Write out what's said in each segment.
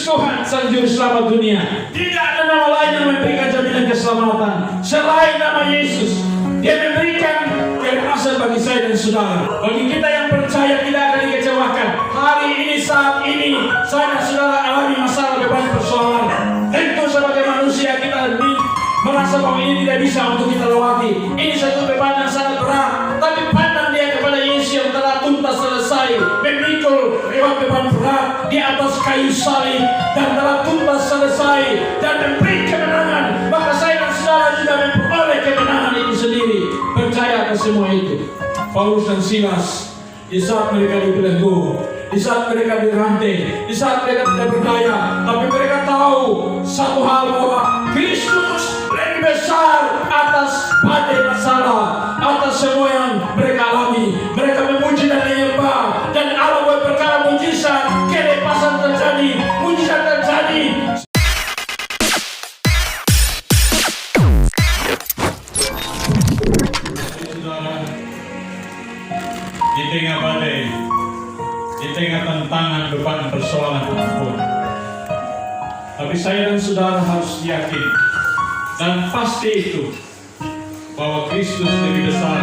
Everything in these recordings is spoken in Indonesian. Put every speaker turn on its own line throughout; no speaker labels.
Yesus Tuhan Sang Juru Selamat dunia. Tidak ada nama lain yang memberikan jaminan keselamatan selain nama Yesus. Dia memberikan kebebasan bagi saya dan saudara. Bagi kita yang percaya tidak akan dikecewakan. Hari ini, saat ini, saya dan saudara alami masalah, beban, persoalan. Tentu sebagai manusia kita merasa bahwa ini tidak bisa untuk kita lewati. Ini satu beban yang sangat berat. Tapi pandang dia kepada Yesus yang telah tuntas selesai memikul beban berat di atas kayu salib dan telah tuntas selesai dan memberi kemenangan. Maka saya dan saudara juga memperoleh kemenangan itu sendiri. Percaya akan semua itu. Paulus dan Silas di saat mereka dibelenggu, di saat mereka dirantai, di saat mereka tidak berdaya, tapi mereka tahu satu hal, bahwa Kristus lebih besar atas badai masalah, atas semua yang mereka alami. Mereka memuji dan menyembah, dan Allah buat perkara mujizat, kelepasan terjadi, mujizat terjadi. Di tengah badai, di tengah tantangan, beban, persoalan apapun, tapi saya dan saudara harus yakin dan pasti itu, bahwa Kristus lebih besar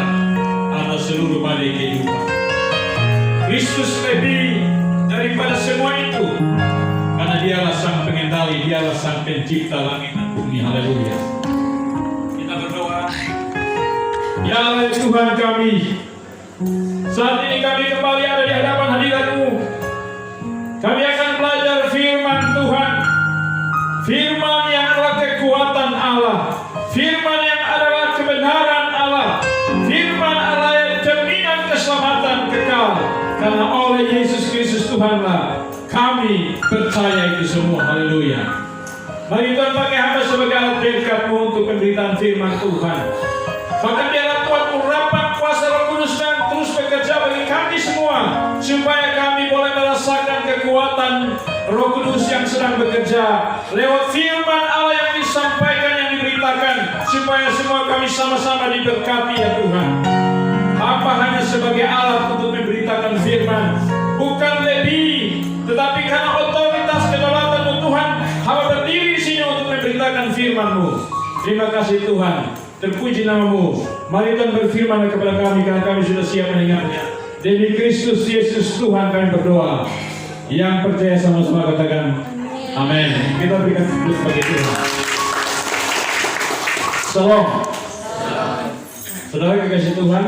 atas seluruh badai kehidupan. Kristus lebih daripada semua itu, karena dialah sang pengendali, dialah sang pencipta langit dan bumi. Haleluya. Kita berdoa. Ya Allah Tuhan kami, saat ini kami kembali ada di hadapan hadirat-Mu. Kami akan belajar firman Tuhan, firman yang adalah kekuatan Allah, firman yang adalah kebenaran Allah, firman Allah yang jaminan keselamatan kekal. Karena oleh Yesus Kristus Tuhanlah kami percaya itu semua. Haleluya. Mari Tuhan pakai hamba sebagai alat berkat-Mu untuk pemberitaan firman Tuhan. Bahkan biarlah Tuhan urapan kuasa Roh Kudus dan terus bekerja bagi kami semua, supaya kami boleh merasakan kekuatan Roh Kudus yang sedang bekerja lewat firman Allah yang disampaikan, yang diberitakan, supaya semua kami sama-sama diberkati ya Tuhan. Hamba hanya sebagai alat untuk memberitakan firman, bukan lebih, tetapi karena otoritas kedaulatan-Mu Tuhan, hamba berdiri di sini untuk memberitakan firman-Mu. Terima kasih Tuhan, terpuji nama-Mu. Mari Tuhan berfirman kepada kami, karena kami sudah siap mendengarnya. Demi Kristus Yesus Tuhan kami berdoa. Yang percaya sama-sama katakan amin. Kita berikan tepuk bagi Tuhan. Shalom. Saudara kekasih Tuhan,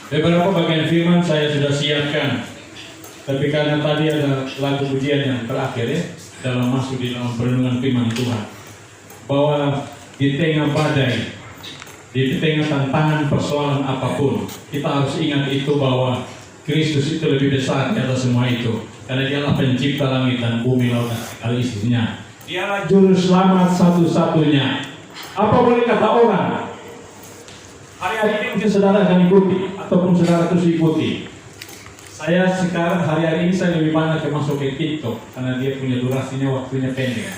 beberapa bagian firman saya sudah siapkan, tapi karena tadi ada lagu pujian yang terakhir ya, dalam masuk di dalam perenungan firman Tuhan, bahwa di tengah badai, di tengah tantangan persoalan apapun, kita harus ingat itu, bahwa Kristus itu lebih besar di atas semua itu, karena dialah pencipta langit dan bumi, laut dan segala isinya. Dialah juru selamat satu-satunya. Apa boleh kata orang? Hari-hari ini mungkin saudara akan ikuti, ataupun saudara terus ikuti. Saya sekarang hari-hari ini saya lebih banyak masuk ke TikTok, karena dia punya durasinya, waktunya pendek.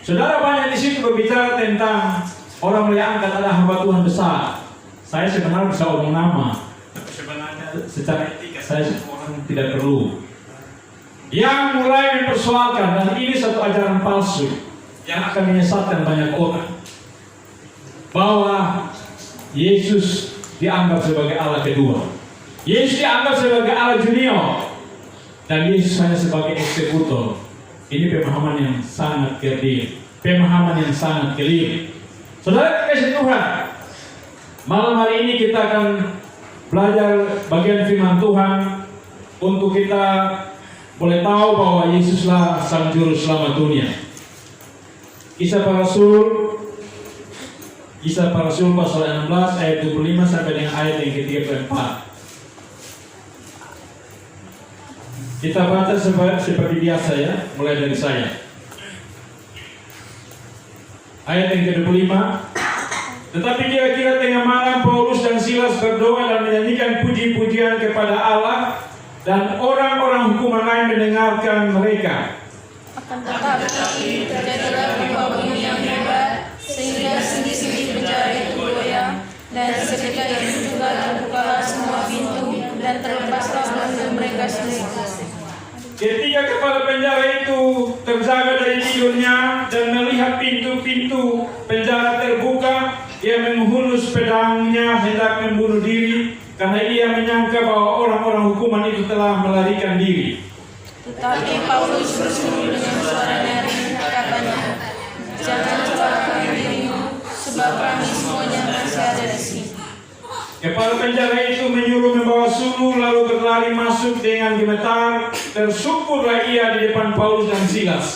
Saudara banyak di situ berbicara tentang orang yang angkat adalah hamba Tuhan besar. Saya sebenarnya bisa omong nama, tapi sebenarnya secara etika saya orang tidak perlu. Yang mulai mempersoalkan, dan ini satu ajaran palsu yang akan menyesatkan banyak orang, bahwa Yesus dianggap sebagai Allah kedua, Yesus dianggap sebagai Allah junior, dan Yesus hanya sebagai eksekutor. Ini pemahaman yang sangat kerdil, pemahaman yang sangat keliru. Saudara kekasih Tuhan, malam hari ini kita akan belajar bagian firman Tuhan untuk kita boleh tahu bahwa Yesuslah Sang Juru Selamat dunia. Kisah Para Rasul pasal 16 ayat 25 sampai dengan ayat yang ke-34. Kita baca seperti biasa ya, mulai dari saya. Ayat yang ke-25. Tetapi kira-kira tengah malam Paulus dan Silas berdoa dan menyanyikan puji-pujian kepada Allah, dan orang-orang hukuman lain mendengarkan mereka.
Akan tetapi terjadilah gempa bumi yang hebat, sehingga sendi-sendi penjara itu goyang, dan seketika itu juga terbukalah semua pintu dan terlepaslah bantu mereka sendiri.
ketika kepala penjara itu terjaga dari tidurnya dan melihat pintu-pintu penjara terbuka, ia menghunus pedangnya hendak membunuh diri karena ia menyangka bahwa orang-orang hukuman itu telah melarikan diri.
Tetapi Paulus berseru dengan suara nyaring, katanya, "Jangan celakakan dirimu, sebab kami semuanya masih ada di sini."
Kepala penjara itu menyuruh membawa suluh lalu berlari masuk dengan gemetar. Tersungkurlah ia di depan Paulus dan Silas.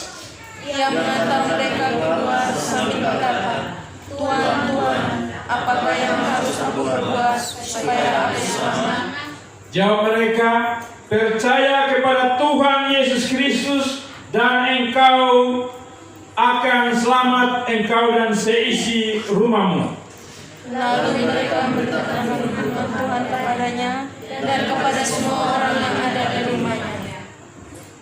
Ia menantang mereka keluar sambil berkata, "Tuhan, Tuhan, apakah yang harus aku perbuat supaya aku selamat?"
Jawab mereka, "Percaya kepada Tuhan Yesus Kristus dan engkau akan selamat, engkau dan seisi rumahmu."
Lalu mereka berkata firman Tuhan kepadanya dan kepada semua orang yang ada di rumahnya.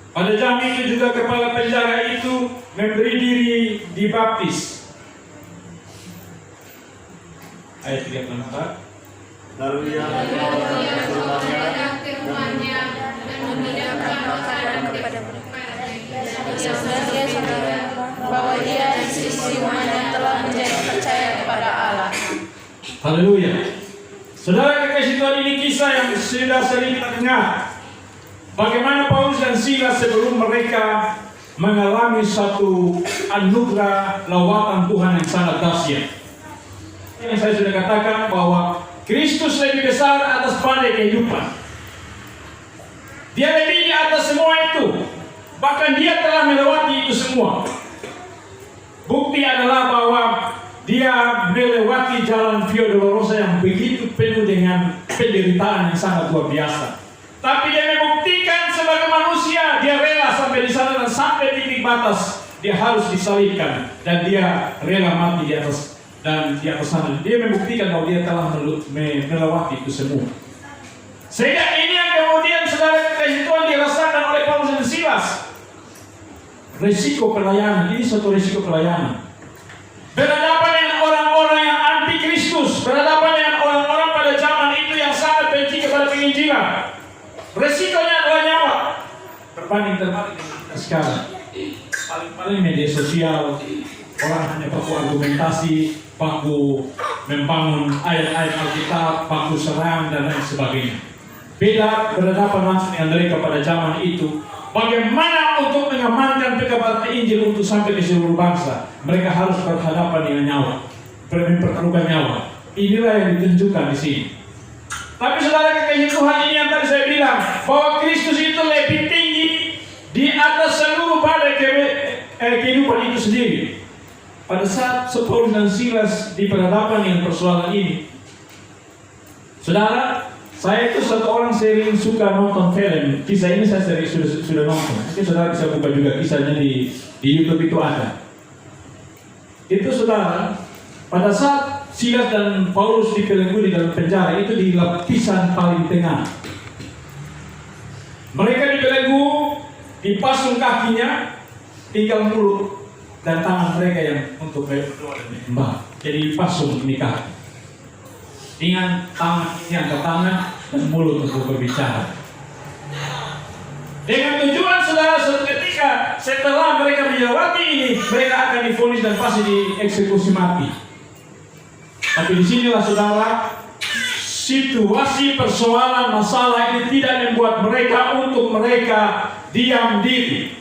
Pada jam itu juga kepala penjara itu memberi diri dibaptis. Ayat 34.
Lalu ia membawa ke rumahnya
Dan memindahkan makanan kepada mereka. Dan dia sadar bahwa dia di sisi rumahnya telah menjadi percaya kepada Allah.
Haleluya. Saudara kekasih Tuhan, ini kisah yang sudah sering kita dengar. Bagaimana Paulus dan Silas sebelum mereka mengalami satu anugerah lawatan Tuhan yang sangat dahsyat. Yang saya sudah katakan bahwa Kristus lebih besar atas badai kehidupan. Dia lebih di atas semua itu. Bahkan dia telah melewati itu semua. Bukti adalah bahwa dia melewati jalan Via Dolorosa yang begitu penuh dengan penderitaan yang sangat luar biasa. Tapi dia membuktikan sebagai manusia, dia rela sampai di sana dan sampai titik batas dia harus disalibkan dan dia rela mati di atas sana. Dia membuktikan bahwa dia telah melewati itu semua. Sehingga ini yang kemudian saudara kekasih Tuhan dirasakan oleh Paulus dan Silas. Risiko pelayanan, ini satu risiko pelayanan. Berhadapan dengan orang-orang yang anti Kristus, berhadapan dengan orang-orang pada zaman itu yang sangat benci kepada penginjilan. Resikonya adalah nyawa. Berbanding terbalik dengan kita sekarang. Paling-paling media sosial, orang hanya paku argumentasi, paku membangun ayat-ayat Alkitab, paku serang dan lain sebagainya. Beda berhadapan langsung dengan mereka pada zaman itu. Bagaimana untuk mengamankan pekabaran Injil untuk sampai ke seluruh bangsa? Mereka harus berhadapan dengan nyawa, mempertaruhkan nyawa. Inilah yang ditunjukkan di sini. Tapi saudara kekasih Tuhan, ini yang tadi saya bilang bahwa Kristus itu lebih tinggi di atas seluruh badai kehidupan itu sendiri. Pada saat Paulus dan Silas diperhadapkan dengan persoalan ini, saudara, saya itu satu orang sering suka nonton film. Kisah ini saya sering sudah nonton. Mungkin saudara bisa buka juga kisahnya di YouTube itu ada. Itu saudara, pada saat Silas dan Paulus dibelenggu di dalam penjara itu di lapisan paling tengah. Mereka dibelenggu, dipasung kakinya, tinggal mulut dan tangan mereka yang untuk berdoa dan menyembah. Jadi dipasung ini kaki. Dengan tangan ini angkat tangan dan mulut untuk berbicara. Dengan tujuan saudara suatu ketika setelah mereka melewati ini, mereka akan divonis dan pasti dieksekusi mati. Tapi disinilah saudara, situasi persoalan masalah ini tidak membuat mereka untuk mereka diam diri.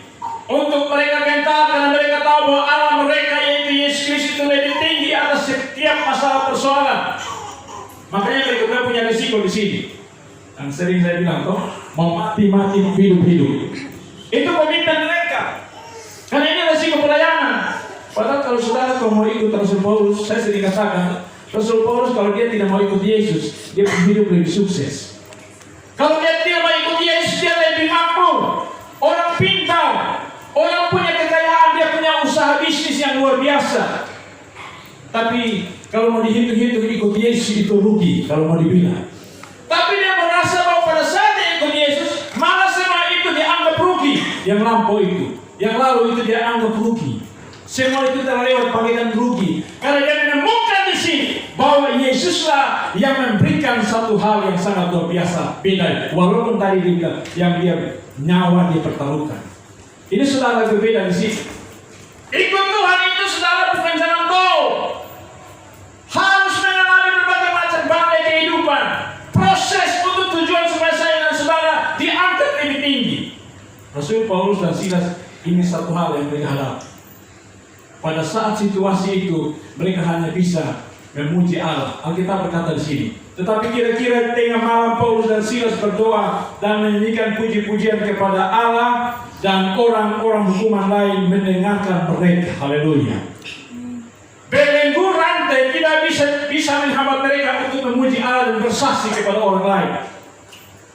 Untuk mereka gentar karena mereka tahu bahwa Allah mereka yaitu Yesus Kristus itu lebih tinggi atas setiap masalah persoalan. Makanya mereka punya risiko di sini. Yang sering saya bilang toh, mau mati hidup. Itu komitmen mereka. Karena ini risiko pelayanan. Padahal kalau saudara mau ikut Rasul Paulus, saya sering katakan, Rasul Paulus kalau dia tidak mau ikut Yesus, dia hidup lebih sukses. Kalau dia tidak mau ikut Yesus, dia lebih makmur. Orang pintar, orang punya kekayaan, dia punya usaha bisnis yang luar biasa. Tapi kalau mau dihitung-hitung ikut Yesus itu rugi kalau mau dibilang. Tapi dia merasa bahwa pada saat dia ikut Yesus, malah semua itu dianggap rugi. Yang lampau itu, yang lalu itu dia anggap rugi. Semua itu telah lewat bagaikan rugi. Karena dia menemukan di sini bahwa Yesuslah yang memberikan satu hal yang sangat luar biasa. Beda. Walaupun tadi dia bilang yang dia nyawa dipertaruhkan. Ini saudara berbeda di sini. Ikut Tuhan itu saudara bukan jalan tol. Harus mengalami berbagai macam badai kehidupan. Proses untuk tujuan supaya saya dan saudara diangkat lebih tinggi. Rasul Paulus dan Silas ini satu hal yang mereka hadapi. Pada saat situasi itu mereka hanya bisa memuji Allah. Alkitab berkata di sini. Tetapi kira-kira tengah malam Paulus dan Silas berdoa dan menyanyikan puji-pujian kepada Allah, dan orang-orang hukuman lain mendengarkan mereka. Haleluya. Belenggu rantai tidak bisa menghambat mereka untuk memuji Allah dan bersaksi kepada orang lain.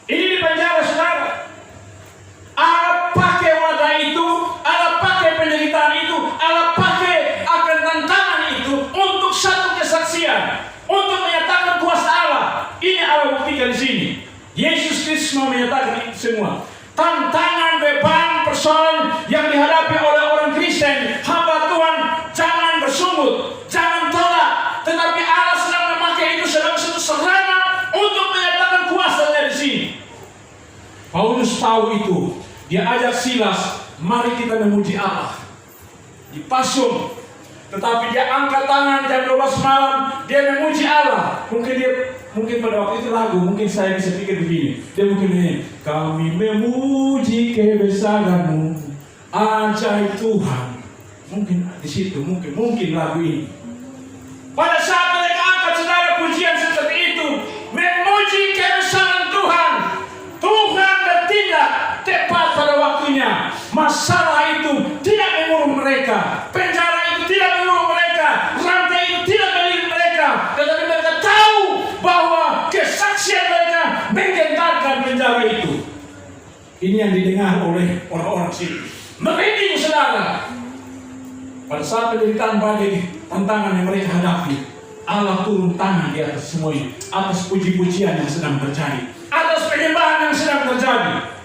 Ini di penjara saudara. Allah pakai wadah itu, Allah pakai penderitaan itu, Allah pakai akan tantangan itu untuk satu kesaksian, untuk menyatakan kuasa Allah. Ini Allah buktikan di sini. Yesus Kristus mau menyatakan itu semua. Tantangan, beban, persoalan yang dihadapi oleh orang Kristen, hamba Tuhan, jangan bersungut, jangan tolak. Tetapi Allah sedang memakai itu sebagai satu serangan untuk menyatakan kuasanya di sini. Paulus tahu itu. Dia ajak Silas, mari kita memuji Allah. Dipasung. Tetapi dia angkat tangan jam 12 malam, dia memuji Allah. Mungkin pada waktu itu lagu, mungkin saya bisa pikir begini. Dia mungkin ini, kami memuji kebesaran-Mu, ajaib Tuhan. Mungkin di situ, mungkin lagu ini. Pada saat mereka angkat saudara pujian seperti itu, memuji kebesaran Tuhan, Tuhan bertindak tepat pada waktunya. Masalah itu tidak mengurung mereka, penjara itu tidak mengurung mereka, rantai itu tidak mengurung mereka. Tetapi mereka tahu bahwa kesaksian mereka menggentarkan penjara itu. Ini yang didengar oleh orang-orang sini. Merinding saudara. Pada saat penderitaan badai tantangan yang mereka hadapi, Allah turun tangan di atas semuanya, atas puji-pujian yang sedang terjadi, atas penyembahan yang sedang terjadi.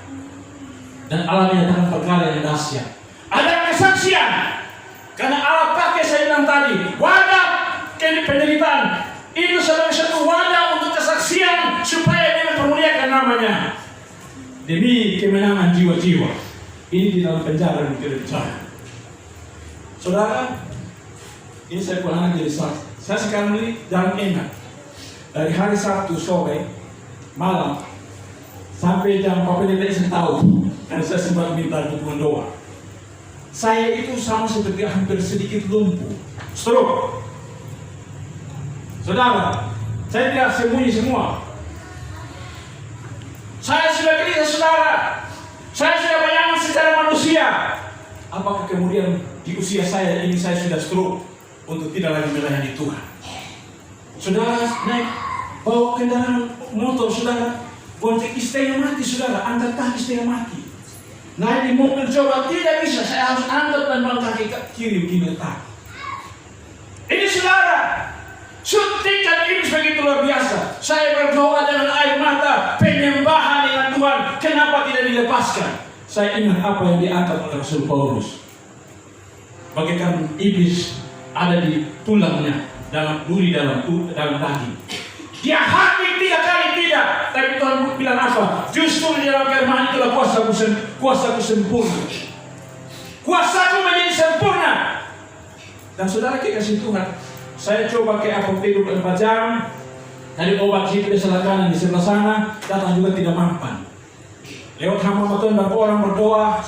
Dan Allah menyatakan perkara yang dahsyat. Ada kesaksian. Karena Allah pakai saya bilang tadi, wadah penderitaan itu sebagai satu wadah untuk kesaksian supaya dia mempermuliakan namanya demi kemenangan jiwa-jiwa. Ini di dalam penjara yang tidak bicara. Saudara, ini saya pulang jadi saksi. Saya sekarang ini dalam enak. Dari hari Sabtu sore malam sampai jam 4 saya tahu. Dan saya sempat minta dukungan doa. Saya itu sama seperti hampir sedikit lumpuh, stroke. Saudara, saya tidak sembunyi semua. Saya sudah gelisah saudara. Saya sudah bayangan secara manusia. Apakah kemudian di usia saya ini saya sudah stroke untuk tidak lagi melayani Tuhan? Saudara naik bawa kendaraan motor saudara, bonceng istrinya mati saudara, angkat kaki istrinya mati. Naik di mobil coba tidak bisa, saya harus angkat dan bawa kaki kiri begini letak. Ini saudara, suntikan iblis begitu luar biasa. Saya berdoa dengan air mata, penyembahan dengan Tuhan, kenapa tidak dilepaskan? Saya ingat apa yang diangkat oleh Rasul Paulus. Bagaikan iblis ada di tulangnya, dalam duri, dalam daging. Dia hampir 3 kali tidak, tapi Tuhan bilang apa? Justru di dalam kelemahan itulah kuasaku sempurna. Kuasaku menjadi sempurna. Dan saudara kekasih Tuhan, saya coba ke apotek 24 jam, dari obat situ di sebelah kanan di sebelah sana, datang juga tidak mampan. Lewat hamba Tuhan beberapa orang berdoa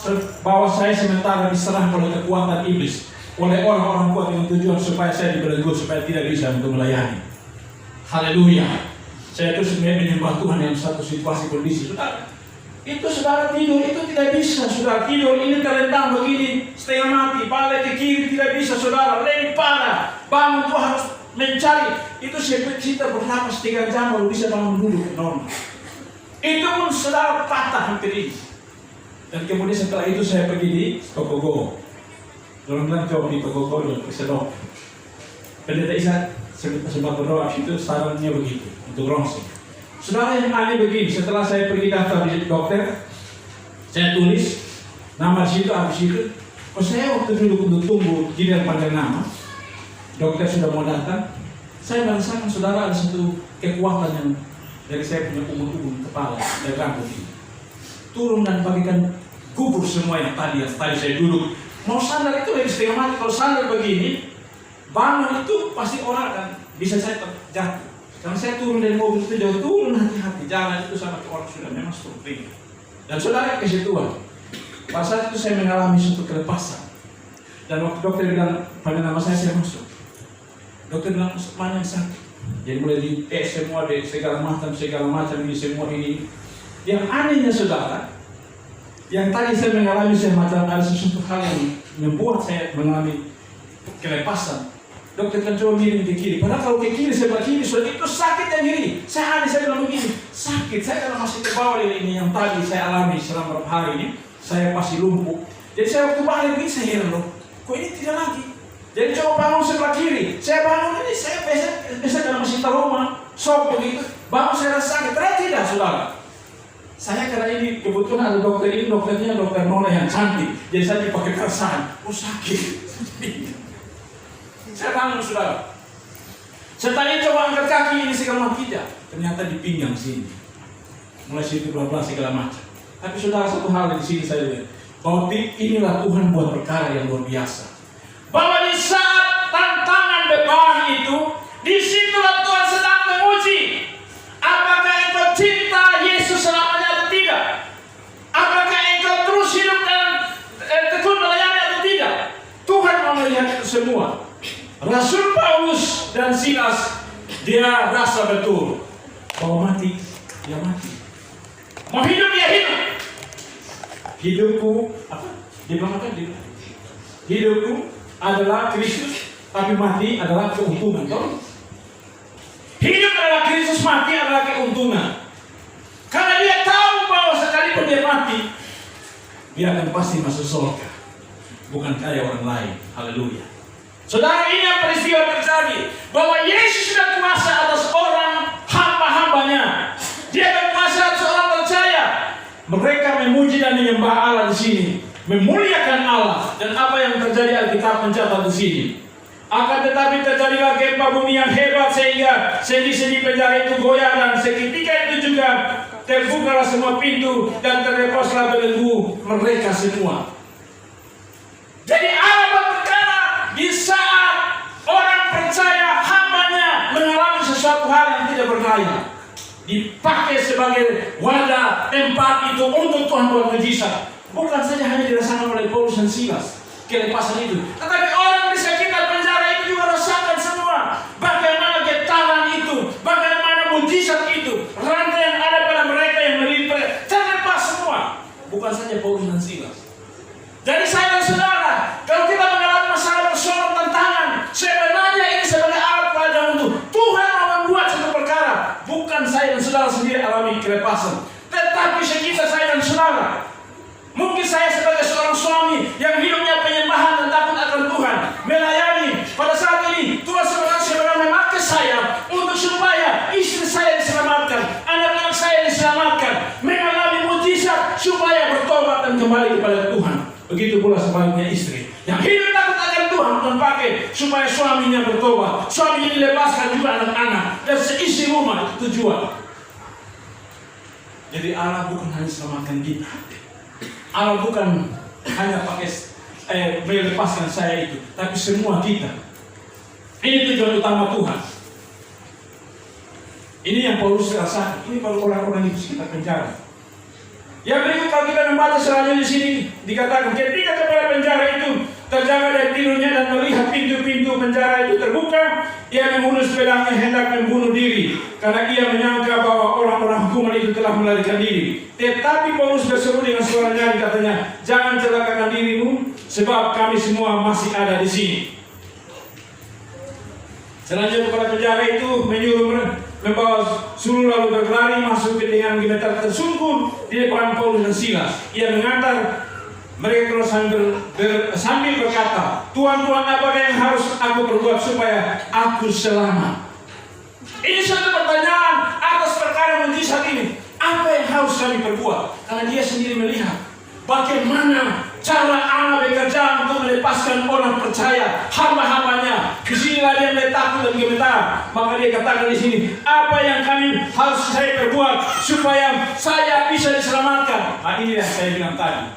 bahwa saya sementara diserang oleh kekuatan iblis, oleh orang-orang kuat dengan tujuan supaya saya dibelenggu, supaya tidak bisa untuk melayani. Haleluya. Saya terus menyembah Tuhan dalam satu situasi kondisi. Saudara, itu saudara tidur itu tidak bisa. Saudara tidur ini terlentang begini setengah mati, balik ke kiri tidak bisa saudara, lempar. Bangun tuh harus mencari. Itu kita bernapas 3 jam baru bisa bangun duduk normal. Itu pun saudara patah hampir ini. Dan kemudian setelah itu saya pergi di Tokogo. Orang-orang coba di Tokogo dan kesedok. Pendeta Isa sempat berdoa itu sarannya begitu untuk rongsing. Saudara yang aneh begini, setelah saya pergi daftar di dokter, saya tulis nama situ, habis itu, saya waktu dulu untuk tunggu giliran panggil nama, dokter sudah mau datang, saya merasakan saudara ada satu kekuatan yang dari saya punya umur kepala dari rambut ini. turun dan bagikan kubur semua yang tadi saya duduk. Mau sandal itu lebih setengah mati. Kalau sandal begini, bangun itu pasti orang kan bisa saya terjatuh. Karena saya turun dari mobil itu jauh, turun hati-hati. Jangan itu sama orang sudah memang seperti. Dan saudara kasih Tuhan. Pada saat itu saya mengalami suatu kelepasan. Dan waktu dokter bilang pada nama saya masuk. Dokter bilang mana yang sakit. Jadi mulai di semua di segala macam di semua ini. Yang anehnya saudara, yang tadi saya mengalami semacam ada sesuatu hal yang membuat saya mengalami kelepasan. Dokter kan coba miring ke kiri. Padahal kalau ke kiri sebelah kiri sudah itu sakit yang kiri. Saya bilang begini, sakit. Saya kalau masih terbawa ini yang tadi saya alami selama beberapa hari ini, saya pasti lumpuh. Jadi saya waktu balik ini saya heran loh, kok ini tidak lagi. Jadi coba bangun sebelah kiri. Saya bangun ini saya biasa kalau masih trauma, shock begitu. Bangun saya rasa sakit. Ternyata tidak, saudara. Saya karena ini kebetulan ada dokter ini, dokternya dokter Nona yang cantik. Jadi saya dipakai perasaan, oh sakit. Saya bangun saudara. Saya tadi coba angkat kaki ini segala macam tidak. Ternyata di pinggang sini. Mulai situ pelan-pelan segala macam. Tapi saudara satu hal di sini saya lihat bahwa inilah Tuhan buat perkara yang luar biasa. Bahwa di saat tantangan beban itu, disitulah Tuhan sedang menguji. Apakah engkau cinta Yesus selamanya atau tidak? Apakah engkau terus hidup dan tekun melayani atau tidak? Tuhan mau melihat itu semua. Rasul Paulus dan Silas, dia rasa betul bahwa mati, dia mati. Mau hidup, dia hidup. Hidupku, apa? Dia bilang apa? Hidupku adalah Kristus, tapi mati adalah keuntungan. Tahu? Hidup adalah Kristus, mati adalah keuntungan. Karena dia tahu bahwa sekalipun dia mati, dia akan pasti masuk surga, bukan kayak orang lain. Haleluya. Saudara, ini yang peristiwa terjadi bahwa Yesus sudah kuasa atas orang hamba-hambanya. Dia berkuasa atas orang percaya. Mereka memuji dan menyembah Allah di sini, memuliakan Allah. Dan apa yang terjadi Alkitab mencatat di sini. Akan tetapi terjadilah gempa bumi yang hebat sehingga sendi-sendi penjara itu goyah dan seketika itu juga terbukalah semua pintu dan terlepaslah belenggu mereka semua. Jadi Allah berkata di saat orang percaya hambanya mengalami sesuatu hal yang tidak berdaya, dipakai sebagai wadah tempat itu untuk Tuhan buat mujizat. Bukan saja hanya dirasakan oleh Paulus dan Silas kelepasan itu, tetapi orang di sekitar penjara itu juga rasakan semua bagaimana getaran itu, bagaimana mujizat itu, rantai yang ada pada mereka yang melimpah terlepas semua. Bukan saja Paulus dan Silas. Jadi saya dan saudara, kalau kita mengalami masalah persoalan tantangan, sebenarnya ini sebagai alat pelajaran untuk Tuhan mau membuat satu perkara. Bukan saya dan saudara sendiri alami kelepasan, tetapi sekitar saya dan saudara. Mungkin saya sebagai seorang suami yang hidupnya penyembahan dan takut akan Tuhan, melayani. Pada saat ini Tuhan sebenarnya memakai saya untuk supaya istri saya diselamatkan, anak-anak saya diselamatkan, mengalami mujizat supaya bertobat dan kembali kepada Tuhan. Begitu pula sebaliknya istri yang hidup takut akan Tuhan Tuhan pakai supaya suaminya bertobat, suaminya dilepaskan juga anak-anak dan seisi rumah. Itu tujuan. Jadi Allah bukan hanya selamatkan kita, Allah bukan hanya pakai melepaskan saya itu, tapi semua kita. Ini tujuan utama Tuhan. Ini yang Paulus rasakan. Ini kalau orang-orang itu sekitar penjara. Yang berikut kalau kita membaca selanjutnya di sini dikatakan ketika kepala penjara itu terjaga dari tidurnya dan melihat pintu-pintu penjara itu terbuka, ia menghunus pedangnya hendak membunuh diri karena ia menyangka bahwa orang-orang hukuman itu telah melarikan diri. Tetapi Paulus berseru dengan suara nyaring katanya, jangan celakakan dirimu sebab kami semua masih ada di sini. Selanjutnya kepala penjara itu menyuruh membawa suruh lalu berlari masuk ke dengan gemetar tersungkur di depan Paulus dan Silas. Ia mengantar mereka terus sambil berkata, Tuhan, apakah yang harus aku perbuat supaya aku selamat? Ini satu pertanyaan atas perkara mujizat ini. Apa yang harus kami perbuat? Karena dia sendiri melihat bagaimana cara Allah bekerja untuk melepaskan orang percaya, hamba-hambanya. Kesinilah dia mulai takut dan gemetar. Maka dia katakan di sini, apa yang kami harus saya perbuat supaya saya bisa diselamatkan? Nah, ini yang saya bilang tadi.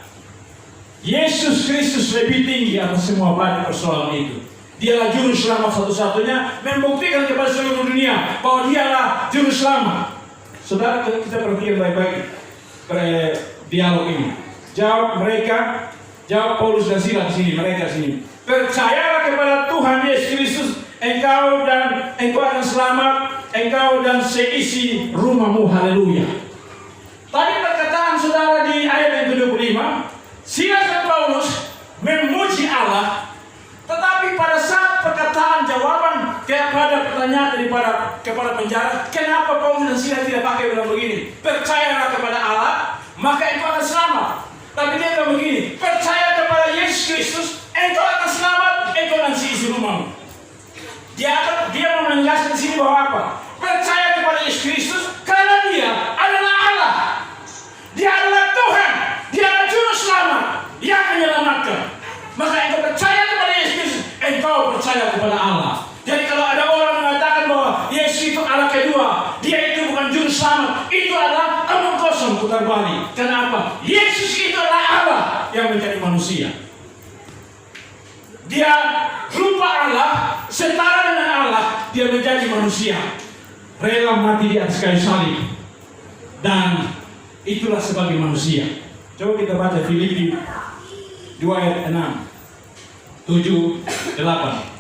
Yesus Kristus lebih tinggi atas semua banyak persoalan itu. Dialah juru selamat satu-satunya, membuktikan kepada seluruh dunia bahwa dialah juru selamat. Saudara, kita berpikir baik-baik dialog ini. Jawab mereka, jawab Paulus dan Silas di sini, mereka sini. Percayalah kepada Tuhan Yesus Kristus, engkau akan selamat, engkau dan seisi rumahmu. Haleluya. Tadi perkataan saudara di ayat yang ke-25, Silas dan Paulus memuji Allah, tetapi pada saat perkataan jawaban kepada pertanyaan kepada penjara, kenapa Paulus dan Silas tidak pakai bilang begini? Percayalah kepada Allah, maka engkau akan selamat. Tapi dia bilang begini, percaya kepada Yesus Kristus, engkau akan selamat, engkau dan seisi rumahmu. Dia mau menjelaskan di sini bahwa apa? Percaya kepada Yesus Kristus karena dia adalah Allah. Dia adalah Tuhan, dia adalah juru selamat yang menyelamatkan. Maka engkau percaya kepada Yesus Kristus, engkau percaya kepada Allah. Jadi kalau ada orang mengatakan bahwa Yesus itu Allah kedua, dia itu bukan juru selamat, itu adalah omong kosong, putar balik. Kenapa? Yesus itu adalah Allah yang menjadi manusia. Dia rupa Allah, setara dengan Allah, dia menjadi manusia. Rela mati di atas kayu salib. Dan itulah sebagai manusia. Coba kita baca Filipi 2 ayat 6, 7, 8.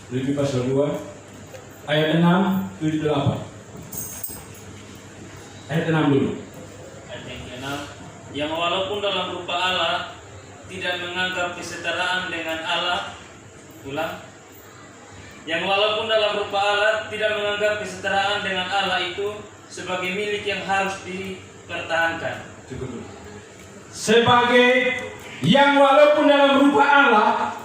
Filipi pasal 2 ayat 6, 7, 8. Ayat 6 dulu.
Ayat yang ke-6, yang walaupun dalam rupa Allah tidak menganggap kesetaraan dengan Allah. Ulang. Yang walaupun dalam rupa Allah tidak menganggap kesetaraan dengan Allah itu sebagai milik yang harus dipertahankan.
Cukup dulu. Sebagai yang walaupun dalam rupa Allah,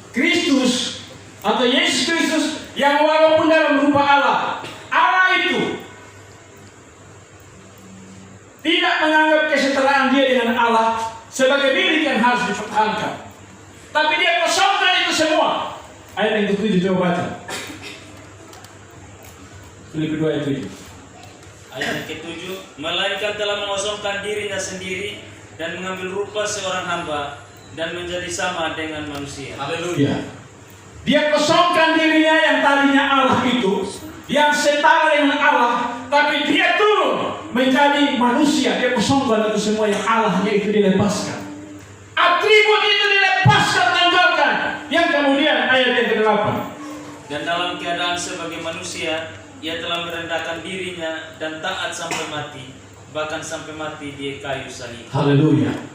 Kristus atau Yesus Kristus yang walaupun dalam rupa Allah, Allah itu tidak menganggap kesetaraan dia dengan Allah sebagai milik yang harus dipertahankan. Tapi dia kosongkan itu semua. Ayat yang ke-7 coba baca. Filipi 2 ayat 7.
Ayat yang ke-7, melainkan telah mengosongkan dirinya sendiri dan mengambil rupa seorang hamba dan menjadi sama dengan manusia.
Haleluya. Dia kosongkan dirinya yang tadinya Allah itu, yang setara dengan Allah, tapi dia turun menjadi manusia. Dia kosongkan itu semua yang Allahnya itu dilepaskan. Atribut itu dilepaskan, tanggalkan. Yang kemudian ayat yang ke-8.
Dan dalam keadaan sebagai manusia, ia telah merendahkan dirinya dan taat sampai mati, bahkan sampai mati di kayu salib.
Haleluya.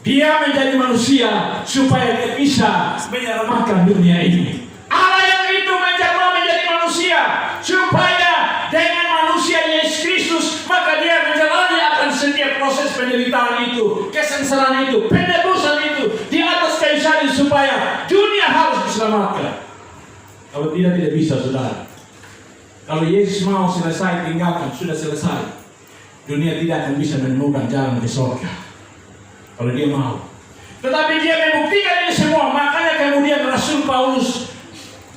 Dia menjadi manusia supaya dia bisa menyelamatkan dunia ini. Allah yang itu menjadi manusia supaya dengan manusia Yesus Kristus maka dia menjalani akan setiap proses penderitaan itu, kesengsaraan itu, penebusan itu di atas kayu salib supaya dunia harus diselamatkan. Kalau tidak bisa, saudara. Kalau Yesus mau selesai tinggalkan, sudah selesai. Dunia tidak akan bisa menemukan jalan ke surga. Kalau dia mau. Tetapi dia membuktikan ini semua. Makanya kemudian Rasul Paulus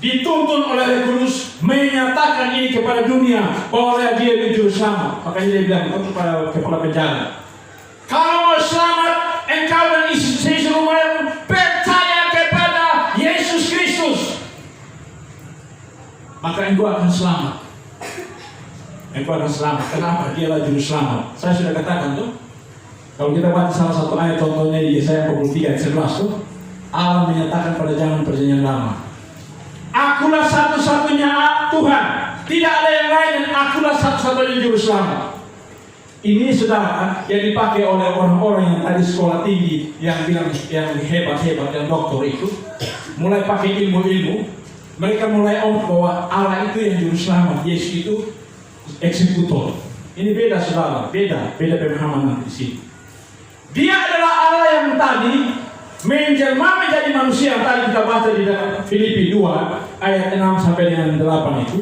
dituntun oleh Regulus menyatakan ini kepada dunia bahwa dia juru selamat. Makanya dia bilang kepada kepala penjara, kalau mau selamat, engkau dan istri rumahmu percaya kepada Yesus Kristus, maka engkau akan selamat. Engkau akan selamat. Kenapa? Dialah juru selamat. Saya sudah katakan tuh. Kalau kita baca salah satu ayat contohnya di Yesaya 43 ayat 11 tuh, Allah menyatakan pada zaman perjanjian lama, akulah satu-satunya Tuhan, tidak ada yang lain, dan akulah satu-satunya juru selamat. Ini saudara yang dipakai oleh orang-orang yang tadi sekolah tinggi, yang bilang yang hebat-hebat, yang doktor itu, mulai pakai ilmu-ilmu, mereka mulai bahwa Allah itu yang juru selamat, Yesus itu eksekutor. Ini beda saudara, beda pemahaman nanti di sini. Dia adalah Allah yang tadi menjelma menjadi manusia yang tadi kita baca di dalam Filipi 2 ayat 6 sampai dengan 8 itu.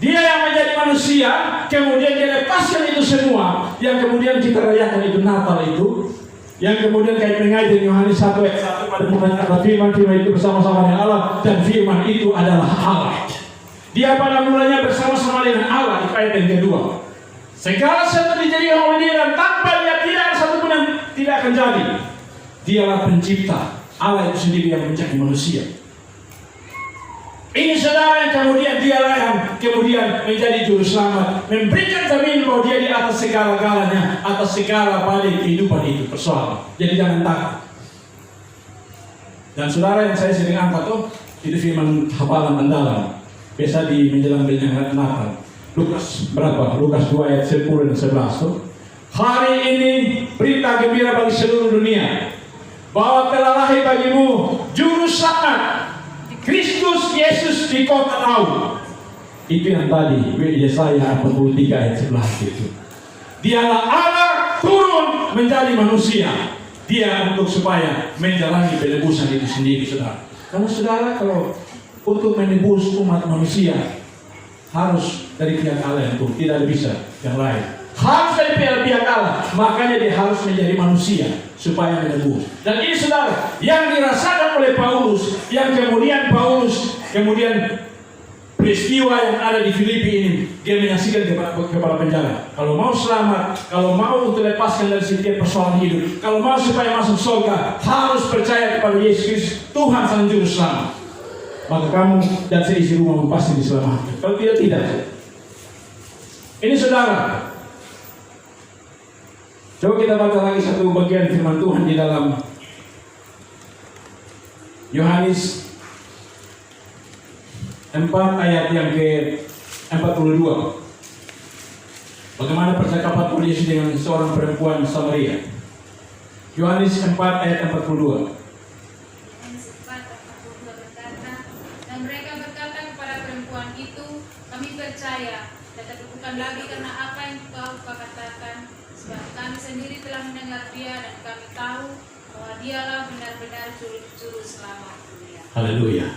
Dia yang menjadi manusia, kemudian dia lepaskan itu semua, yang kemudian kita rayakan itu Natal itu, yang kemudian kayak mengajar Yohanes 1 ayat 1 pada mulanya ada firman itu bersama-sama dengan Allah, dan firman itu adalah Allah. Dia pada mulanya bersama-sama dengan Allah, itu ayat yang kedua. Segala sesuatu dijadikan oleh dia, dan tanpa dia tidak ada satu pun yang tidak akan jadi. Dialah pencipta, Allah itu sendiri yang menjadi manusia. Ini saudara yang kemudian dialah yang kemudian menjadi juru selamat, memberikan jaminan bahwa dia di atas segala-galanya, atas segala balik kehidupan itu persoalan. Jadi jangan takut. Dan saudara yang saya sering angkat itu firman hafalan mendalam, biasa di menjelang Natal. Lukas berapa? Lukas 2 ayat 10 dan 11 tuh. Hari ini berita gembira bagi seluruh dunia bahwa telah lahir bagimu juru selamat, Kristus Yesus di kota Daud. Itu yang tadi Yesaya 43 ayat 11 itu. Dialah Allah turun menjadi manusia. Dia untuk supaya menjalani penebusan itu sendiri, saudara. Karena saudara kalau untuk menebus umat manusia harus dari pihak Allah yang turun, tidak bisa yang lain. Harus dari pihak Allah, makanya dia harus menjadi manusia supaya menebus. Dan ini saudara yang dirasakan oleh Paulus, yang kemudian peristiwa yang ada di Filipi ini dia menyaksikan kepada penjara. Kalau mau selamat, kalau mau untuk lepaskan dari setiap persoalan hidup, kalau mau supaya masuk surga, harus percaya kepada Yesus Kristus, Tuhan Sang Juru Selamat. Maka kamu dan seisi rumahmu pasti diselamatkan. Kalau tidak. Ini saudara. Coba kita baca lagi satu bagian firman Tuhan di dalam Yohanes 4 ayat yang ke-42. Bagaimana percakapan Tuhan Yesus dengan seorang perempuan Samaria. Yohanes 4 ayat 42.
Dan mereka berkata kepada perempuan itu, kami percaya, tetapi bukan lagi karena apa yang kau katakan, sebab kami sendiri telah mendengar dia dan kami tahu bahwa dialah benar-benar juru selamat dunia.
Haleluya.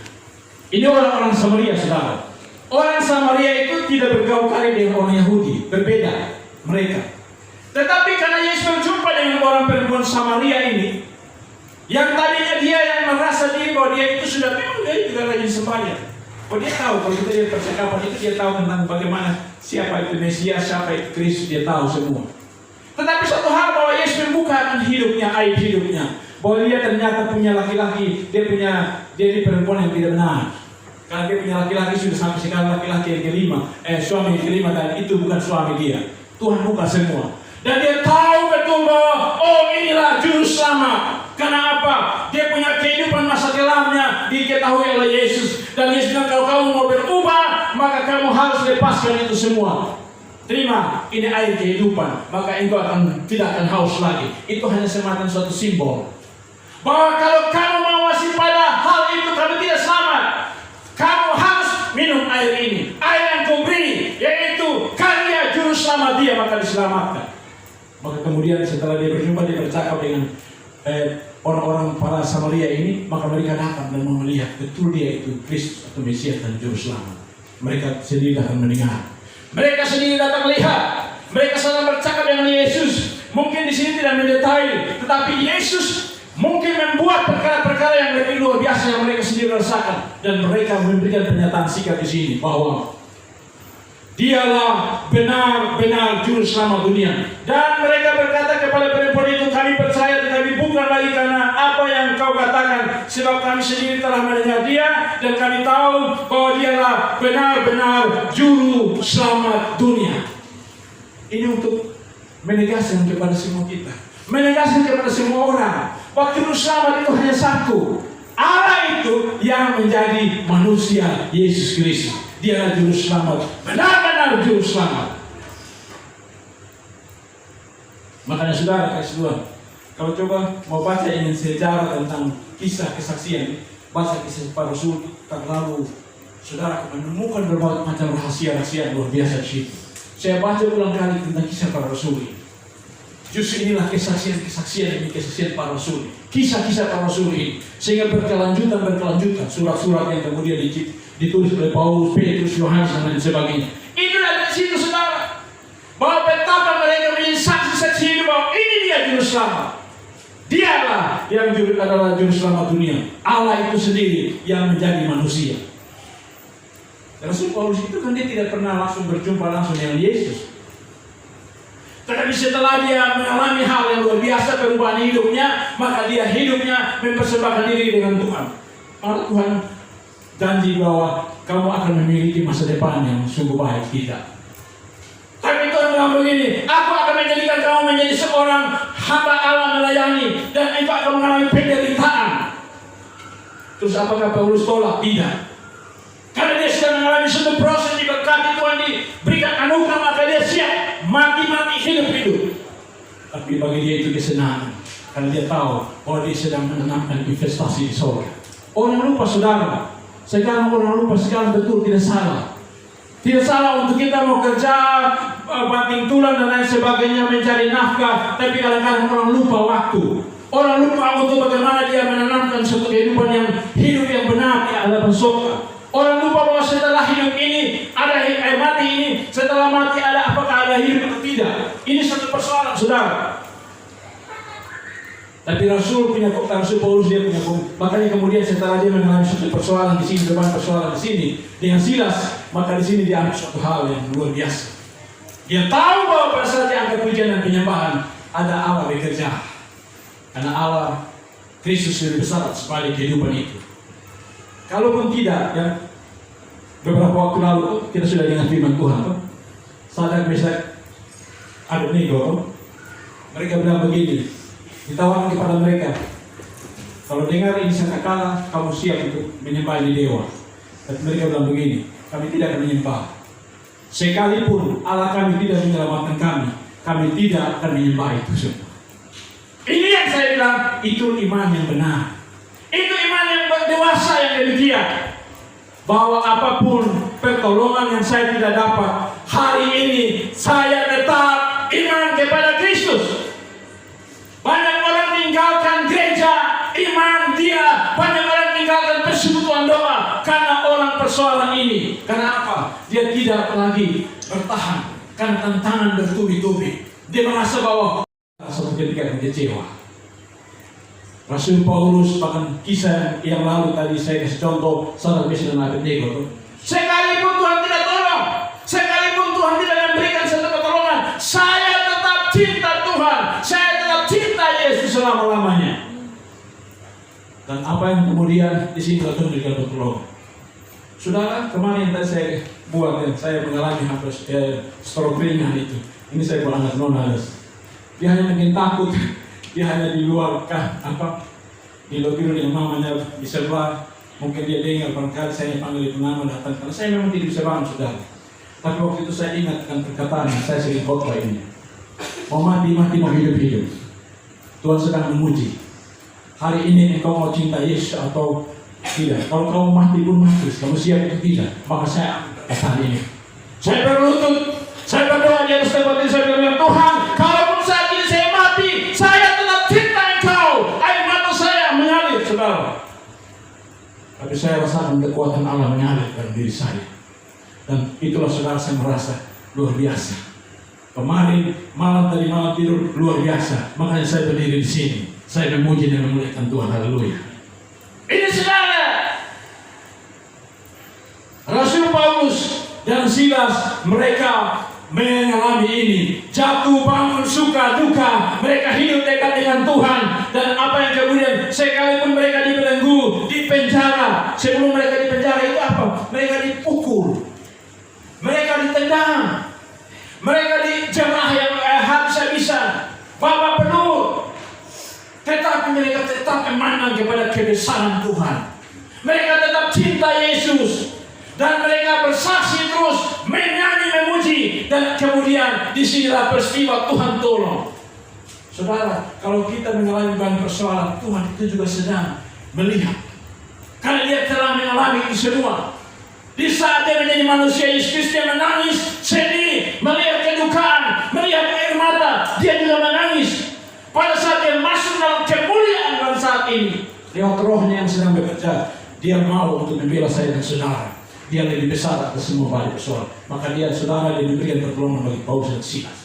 Ini orang-orang Samaria, saudara. Orang Samaria itu tidak bergaul kali dengan orang Yahudi, berbeda mereka. Tetapi karena Yesus berjumpa dengan orang perempuan Samaria ini, yang tadinya dia yang merasa diri bahwa dia itu sudah memang dia juga rajin sembahyang. Oh, dia tahu kalau kita lihat percakapan itu, dia tahu tentang bagaimana siapa itu Mesias, siapa itu Kristus, dia tahu semua. Tetapi suatu hal bahwa Yesus membukakan hidupnya, aib hidupnya, bahwa dia ternyata punya laki-laki, dia ini perempuan yang tidak benar. Karena dia punya laki-laki sudah sampai sekarang laki-laki yang kelima, suami yang kelima, dan itu bukan suami dia. Tuhan buka semua. Dan dia tahu betul bahwa inilah juru selamat. Karena apa? Dia punya kehidupan masa kelamnya diketahui oleh Yesus. Dan Yesus bilang, kalau kamu mau berubah, maka kamu harus lepaskan itu semua. Terima, ini air kehidupan, maka engkau tidak akan haus lagi. Itu hanya semacam suatu simbol bahwa kalau kamu mau masih pada hal itu, kamu tidak selamat. Kamu harus minum air ini, air yang kau beri, yaitu karya juru selamat dia, maka diselamatkan. Maka kemudian setelah dia berjumpa, dia bercakap dengan orang-orang para Samaria ini, maka mereka datang dan melihat betul dia itu Kristus atau Mesias dan juru selamat. Mereka sendiri akan mendengar. Mereka sendiri datang lihat, mereka sedang bercakap dengan Yesus. Mungkin di sini tidak mendetail, tetapi Yesus mungkin membuat perkara-perkara yang lebih luar biasa yang mereka sendiri rasakan, dan mereka memberikan pernyataan sikap di sini bahwa dialah benar-benar juru selamat dunia. Dan mereka berkata kepada perempuan itu, kami percaya, tetapi bukan lagi karena apa yang kau katakan, sebab kami sendiri telah mendengar dia dan kami tahu bahwa dialah benar-benar juru selamat dunia. Ini untuk menegaskan kepada semua kita, menegaskan kepada semua orang, bahwa juru selamat itu hanya satu. Allah itu yang menjadi manusia, Yesus Kristus. Dia juru selamat, benar-benar juru selamat. Makanya saudara kasih Tuhan, kalau coba mau baca ingin sejarah tentang kisah kesaksian, baca kisah para rasul, lalu saudara menemukan berbagai macam rahasia-rahasia luar biasa di situ. Saya baca ulang kali tentang kisah para rasul ini. Justru inilah kesaksian demi kesaksian para rasul. Kisah-kisah para rasul ini. Sehingga berkelanjutan. Surat-surat yang kemudian ditulis oleh Paulus, Petrus, Yohanes, dan lain sebagainya. Itulah dari situ saudara. Bahwa betapa mereka menjadi saksi-saksi hidup bahwa ini dia juru selamat. Dialah yang adalah juru selamat dunia. Allah itu sendiri yang menjadi manusia. Rasul Paulus itu kan dia tidak pernah langsung berjumpa langsung dengan Yesus. Tetapi setelah dia mengalami hal yang luar biasa perubahan hidupnya, maka dia hidupnya mempersembahkan diri dengan Tuhan. Maka Tuhan janji bahwa kamu akan memiliki masa depan yang sungguh baik tidak. Tapi Tuhan bilang begini, aku akan menjadikan kamu menjadi seorang hamba Allah melayani, dan engkau akan mengalami penderitaan. Terus apakah Paulus tolak? Tidak. Karena dia sedang mengalami suatu proses diberkati Tuhan, diberikan anugerah, maka dia siap mati-mati, hidup-hidup. Tapi bagi dia itu kesenangan, karena dia tahu bahwa dia sedang menanamkan investasi di surga. Orang lupa saudara, sekarang orang lupa sekarang betul tidak salah. Tidak salah untuk kita mau kerja, banting tulang dan lain sebagainya, mencari nafkah. Tapi kadang-kadang orang lupa waktu. Orang lupa untuk bagaimana dia menanamkan suatu kehidupan yang hidup yang benar di hadapan surga. Orang lupa bahwa setelah hidup ini ada mati ini, setelah mati ada apakah ada hidup atau tidak. Ini satu persoalan saudara. Tapi Rasul Paulus dia punya, makanya kemudian setelah dia mengalami suatu persoalan di sini, depan persoalan di sini dengan Silas, maka di sini dia ambil suatu hal yang luar biasa. Dia tahu bahwa pada saat dia angkat pujian dan penyembahan ada Allah bekerja, karena Allah Kristus lebih besar sebagai kehidupan itu. Kalaupun tidak, ya beberapa waktu lalu kita sudah dengar firman Tuhan, Sadak Mesak Abednego, mereka bilang begini, ditawarkan kepada mereka, kalau dengar ini sangkakala, kamu siap untuk menyembah ini dewa. Dan mereka bilang begini, kami tidak akan menyembah. Sekalipun Allah kami tidak menyelamatkan kami tidak akan menyembah itu semua. Ini yang saya bilang, itu iman yang benar. Itu iman yang dewasa yang demikian. Bahwa apapun pertolongan yang saya tidak dapat, hari ini saya tetap iman kepada Kristus. Banyak orang tinggalkan gereja, iman dia. Banyak orang tinggalkan persekutuan doa karena orang persoalan ini. Karena apa? Dia tidak lagi bertahan karena tantangan bertubi-tubi. Dia merasa bahwa suatu ketika kecewa. Rasul Paulus bahkan kisah yang lalu tadi saya kasih contoh Sadak Mesak dan Abednego. Sekalipun Tuhan tidak tolong, sekalipun Tuhan tidak memberikan satu pertolongan, saya tetap cinta Tuhan, saya tetap cinta Yesus selama-lamanya. Dan apa yang kemudian di sini Tuhan juga bertolong. Saudara, kemarin yang tadi saya buat, saya mengalami stroke ringan itu. Ini saya buat anak non-alas. Dia hanya mungkin takut. Dia hanya di luar di lobi yang mamanya di sebelah, mungkin dia dengar barangkali saya panggil itu nama datang, karena saya memang tidak bisa bangun saudara. Tapi waktu itu saya ingatkan perkataan saya sering khotbah ini, mau mati mau hidup. Tuhan sedang memuji. Hari ini engkau mau cinta Yesus atau tidak? Kalau kamu mati pun mati, kamu siap atau tidak? Maka saya hari ini saya berlutut, saya berdoa di atas tempat ini, saya bilang Tuhan, kalaupun saat ini saya mati, saya tetap cinta Engkau. Air mata saya mengalir, saudara. Tapi saya rasakan kekuatan Allah mengalir dalam diri saya. Dan itulah saudara saya merasa luar biasa. Kemarin malam tadi malam tidur luar biasa. Makanya saya berdiri di sini. Saya memuji dan memuliakan Tuhan. Haleluya. Ini saudara. Rasul Paulus dan Silas, mereka mengalami ini, jatuh bangun suka duka, mereka hidup dekat dengan Tuhan. Dan apa yang kemudian sekalipun mereka dibelenggu, di penjara, sebelum mereka di penjara itu apa? Mereka dipukul, mereka ditendang, mereka dijamah yang habis-habisan, bapak penuh. Tetapi mereka tetap memandang kepada kebesaran Tuhan. Mereka tetap cinta Yesus. Dan mereka bersaksi terus, menyanyi, memuji, dan kemudian disinilah peristiwa Tuhan tolong. Saudara, kalau kita mengalami banyak persoalan, Tuhan itu juga sedang melihat. Karena dia telah mengalami itu semua. Di saat dia menjadi manusia, Yesus dia menangis, sedih, melihat kedukaan, melihat air mata, dia juga menangis. pada saat dia masuk dalam kemuliaan dan saat ini, lewat rohnya yang sedang bekerja, dia mau untuk membela saya dan saudara. Dia lebih besar atas semua balik persoalan. Maka dia, saudara, dia memberikan pertolongan bagi Paulus dan Silas.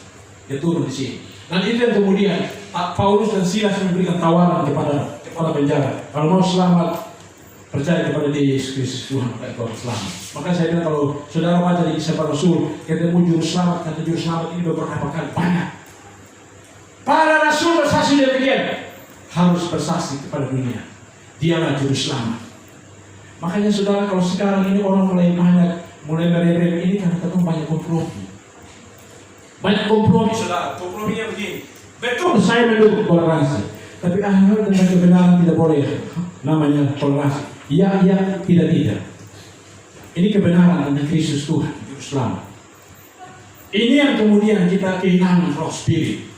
Dia turun di sini. Dan itu yang kemudian Paulus dan Silas memberikan tawaran kepada kepala penjara. Kalau mau selamat, percaya kepada dia Yesus Kristus Tuhan, maka kau selamat. Maka saya bilang, kalau saudara baca di Kisah Para Rasul, ketemu juru selamat, kata juru selamat ini beberapa kali banyak. Para rasul bersaksi demikian, harus bersaksi kepada dunia. Dialah juru selamat. Makanya saudara, kalau sekarang ini orang mulai merem ini karena ketemu banyak kompromi. Banyak kompromi, saudara. Komprominya begini. Betul, saya mendukung toleransi, tapi hal tentang kebenaran tidak boleh namanya toleransi. Iya, tidak. Ini kebenaran tentang Kristus Tuhan, juru selamat. Ini yang kemudian kita kehilangan roh spirit.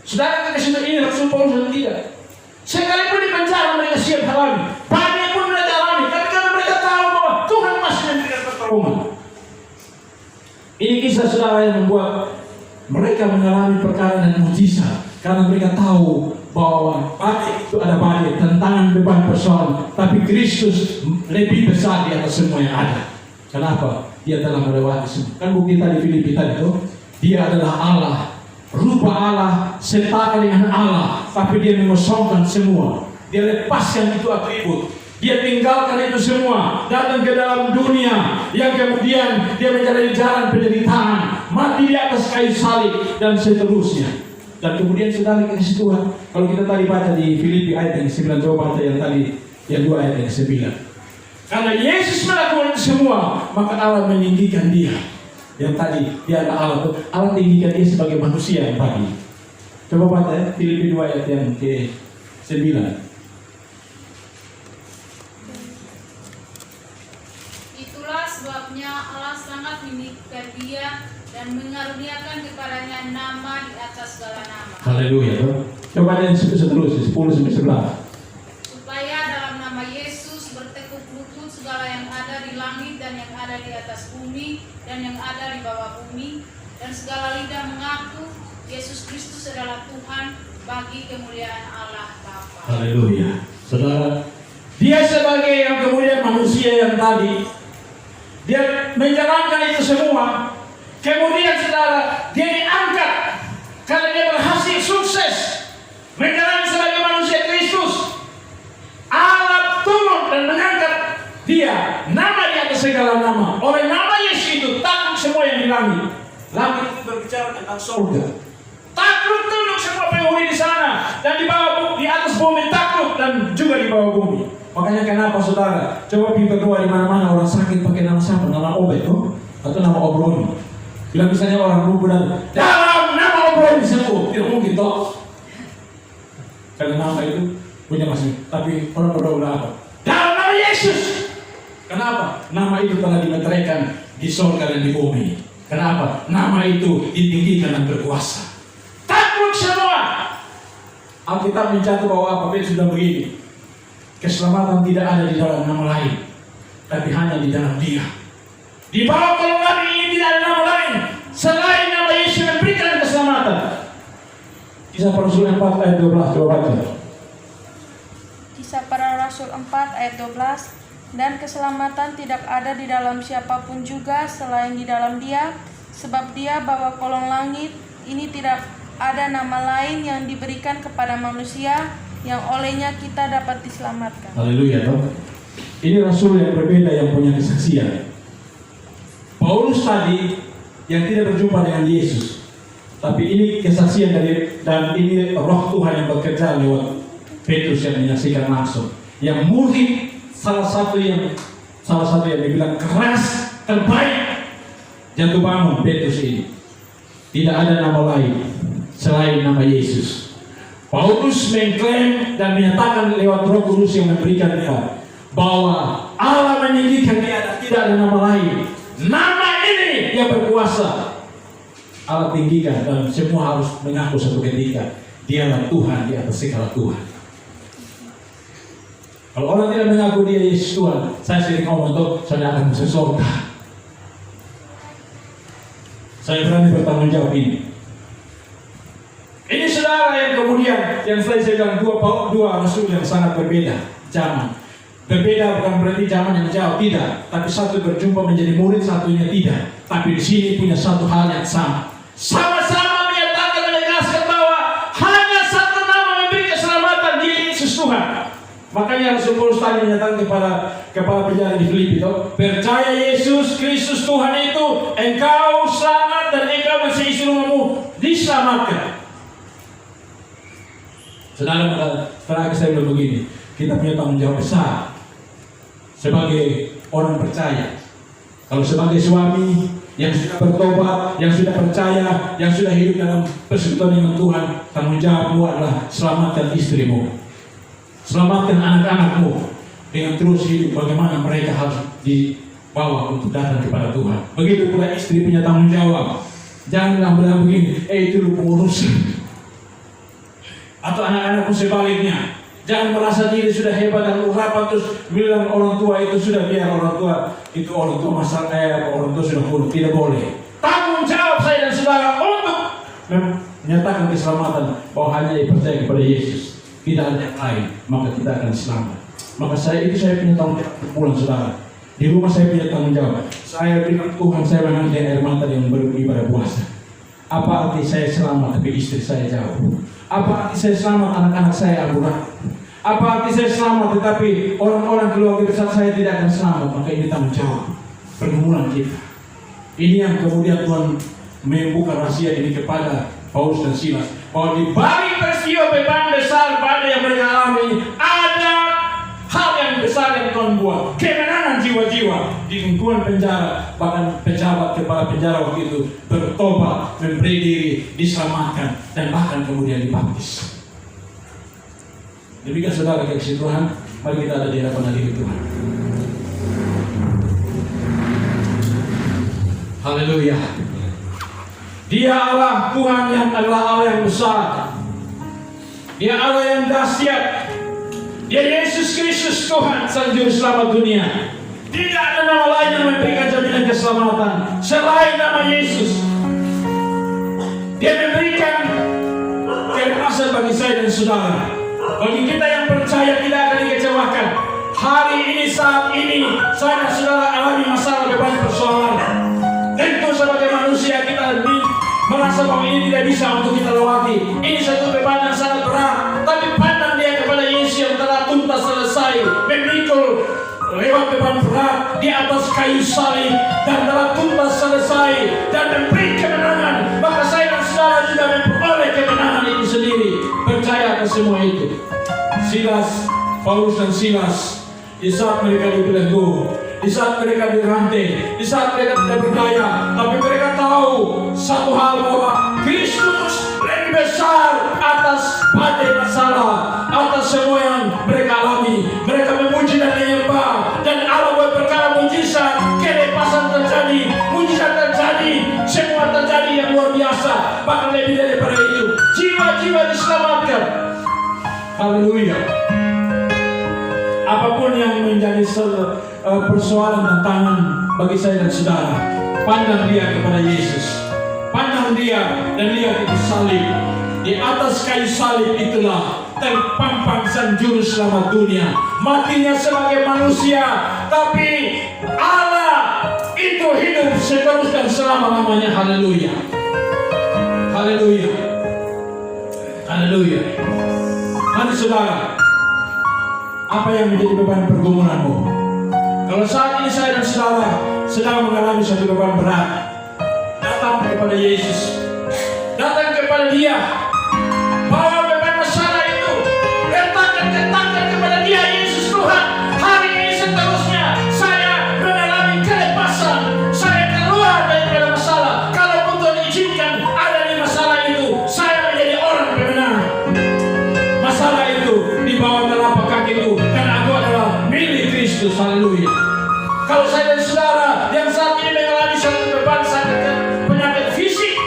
Saudara, kita ini Rasul Paulus dan tidak. Sekalipun di penjara mereka siap alami, banyak pun mereka alami, tapi karena mereka tahu bahwa Tuhan masih memberikan pertolongan. Ini kisah saudara yang membuat mereka mengalami perkara dan mujizat, karena mereka tahu bahwa badai itu ada badai, tantangan, beban, persoalan, tapi Kristus lebih besar di atas semua yang ada. Kenapa? Dia telah melewati semua. Kan bukti tadi Filipi tadi itu, dia adalah Allah, rupa Allah, setara dengan Allah, tapi dia mengosongkan semua. Dia lepaskan itu atribut, dia tinggalkan itu semua, datang ke dalam dunia yang kemudian dia mencari jalan penderitaan, mati di atas kayu salib dan seterusnya. Dan kemudian saudara kasih Tuhan, kalau kita tadi baca di Filipi ayat yang 9, coba baca yang tadi, yang 2 ayat yang 9. Karena Yesus melakukan itu semua, maka Allah meninggikan dia. Yang tadi, dia adalah Allah itu, Allah tinggikan dia sebagai manusia yang tadi. Coba baca ya, Filipi 2 ayat yang ke-9.
Itulah sebabnya Allah sangat meninggikan dia dan mengaruniakan kepadanya nama di atas segala nama.
Haleluya. Coba yang seterusnya 10-11.
Supaya dalam nama Yesus bertekuk lutut segala yang ada di langit dan yang ada di atas bumi dan yang ada di bawah bumi, dan segala lidah mengaku Yesus Kristus adalah Tuhan bagi kemuliaan Allah Bapa.
Haleluya. Saudara, dia sebagai yang kemudian manusia yang tadi, dia menjalankan itu semua. Kemudian saudara, dia diangkat karena dia berhasil sukses menjalani sebagai manusia Kristus. Allah turun dan mengangkat dia, nama di atas segala nama. Oleh nama Yesus itu takluk semua yang di langit. Langit itu berbicara tentang surga. Takluk tunduk semua penghuni di sana, dan di bawah, di atas bumi takluk, dan juga di bawah bumi. Makanya kenapa saudara, coba pintu doa di mana-mana orang sakit pakai nama siapa? Nama obat tuh, atau nama obroni. Bila misalnya orang lumpuh dan dalam nama obroni sembuh, tidak mungkin toh. Karena nama itu punya masing. Tapi orang berdoa apa? Dalam nama Yesus. Kenapa? Nama itu telah dimeteraikan di surga dan di bumi. Kenapa? Nama itu ditinggikan dan berkuasa. Takluk semua. Alkitab mencatat bahwa apa sudah begini. Keselamatan tidak ada di dalam nama lain, tapi hanya di dalam Dia. Di bawah kolongan ini tidak ada nama lain selain nama Yesus yang memberikan keselamatan. Kisah Para Rasul 4 ayat 12, coba baca.
Kisah Para Rasul 4 ayat 12. Dan keselamatan tidak ada di dalam siapapun juga selain di dalam Dia, sebab Dia bawah kolong langit ini tidak ada nama lain yang diberikan kepada manusia yang olehnya kita dapat diselamatkan.
Haleluya. Ini rasul yang berbeda yang punya kesaksian. Paulus tadi yang tidak berjumpa dengan Yesus, tapi ini kesaksian dari, dan ini roh Tuhan yang bekerja lewat Petrus yang menyaksikan langsung. Yang murid salah satu yang dibilang keras, terbaik, jatuh bangun Petrus ini. Tidak ada nama lain selain nama Yesus. Paulus mengklaim dan menyatakan lewat Roh Kudus yang memberikan dia bahwa Allah meninggikan dia dan tidak ada nama lain. Nama ini yang berkuasa. Allah tinggikan dan semua harus mengaku satu ketika Dialah Tuhan di atas segala Tuhan. Kalau orang tidak mengaku Dia Yesus Tuhan, saya sering ngomong tuh, saya akan masuk surga. Saya berani bertanggung jawab ini. Ini saudara yang kemudian yang saya bilang dua rasul yang sangat berbeda zaman. Berbeda bukan berarti zaman yang jauh, tidak. Tapi satu berjumpa menjadi murid, satunya tidak. Tapi di sini punya satu hal yang sama. Sama-sama menyatakan dan menegaskan bahwa hanya satu nama memberi keselamatan, di Yesus Tuhan. Makanya Rasul Paulus tadi menyatakan kepada kepala penjara di Filipi itu, percaya Yesus Kristus Tuhan itu, engkau selamat dan engkau dan seisi rumahmu diselamatkan. Saudara, terakhir saya bilang begini, kita punya tanggung jawab besar sebagai orang percaya. Kalau sebagai suami yang sudah bertobat, yang sudah percaya, yang sudah hidup dalam persekutuan dengan Tuhan, tanggung jawabmu adalah selamatkan istrimu, selamatkan anak-anakmu dengan terus hidup bagaimana mereka harus dibawa untuk datang kepada Tuhan. Begitu pula istri punya tanggung jawab. Janganlah bilang begini, itu lu pengurusan. Atau anak-anak pun sebaliknya, jangan merasa diri sudah hebat dan rapat terus bilang orang tua itu sudah, biar orang tua itu orang tua masalah, orang tua sudah buruk. Tidak boleh. Tanggung jawab saya dan saudara untuk menyatakan keselamatan bahwa hanya percaya kepada Yesus, tidak ada yang lain, maka kita akan selamat. Maka saya punya tanggung jawab untuk pulang saudara. Di rumah saya punya tanggung jawab. Saya bilang Tuhan, saya menangis air mata yang beribadah puasa. Apa arti saya selamat tapi istri saya jauh? Apa arti saya selamat anak-anak saya amburadul? Apa arti saya selamat tetapi orang-orang keluarga besar saya tidak akan selamat? Maka ini tanggung jawab pergumulan kita. Ini yang kemudian Tuhan membuka rahasia ini kepada Paulus dan Silas, bahwa di balik peristiwa beban besar pada yang mereka alami, ada hal yang besar yang Tuhan buat, kemenangan jiwa-jiwa di lingkungan penjara. Bahkan pejabat kepala penjara waktu itu bertobat, memberi diri, diselamatkan, dan bahkan kemudian dibaptis. Demikian saudara kasih Tuhan, mari kita ada di hadapan hadirat Tuhan. Haleluya. Dia Allah Tuhan yang adalah Allah yang besar. Dia Allah yang dahsyat. Dia Yesus Kristus Tuhan Sang Juru Selamat dunia. Tidak ada nama lain yang memberikan jaminan keselamatan selain nama Yesus. Dia memberikan kebebasan bagi saya dan saudara. Bagi kita yang percaya tidak akan dikecewakan. Hari ini, saat ini, saya dan saudara alami masalah beban persoalan. Tentu sebagai manusia kita merasa bahwa ini tidak bisa untuk kita lewati. Ini satu beban yang sangat berat. Tapi pandang dia kepada Yesus yang telah tuntas selesai memikul lewat beban berat di atas kayu salib dan telah tuntas selesai dan memberi kemenangan. Maka saya dan saudara juga memperoleh kemenangan itu sendiri. Percaya akan semua itu. Paulus dan Silas, di saat mereka dibelenggu, di saat mereka dirantai, di saat mereka tidak berdaya, tapi mereka tahu satu hal, bahwa Kristus lebih besar atas badai masalah, atas semua yang mereka alami. Mereka memuji dan menyembah, dan Allah buat perkara mujizat, kelepasan terjadi, mujizat terjadi, semua terjadi yang luar biasa. Bahkan lebih daripada itu, jiwa-jiwa diselamatkan. Haleluya. Apapun yang menjadi persoalan tantangan bagi saya dan saudara, pandang dia kepada Yesus. Pandang dia dan lihat itu salib. Di atas kayu salib itulah terpampang Sang Juru Selamat dunia. Matinya sebagai manusia, tapi Allah itu hidup seterus dan selama-lamanya. Haleluya. Haleluya. Haleluya. Mari saudara, apa yang menjadi beban pergumulanmu? Kalau saat ini saya dan saudara sedang mengalami satu beban berat, datang kepada Yesus, datang kepada Dia, bawa beban masalah itu, letakkan kepada Dia. Yesus Tuhan, hari ini seterusnya saya mengalami kelepasan, saya keluar dari masalah. Kalau Tuhan izinkan ada di masalah itu, saya menjadi orang pemenang. Masalah itu di bawah telapak kakiku, dan aku adalah milik Kristus. Haleluya. Kalau saya dan saudara yang saat ini mengalami satu beban sakit penyakit fisik,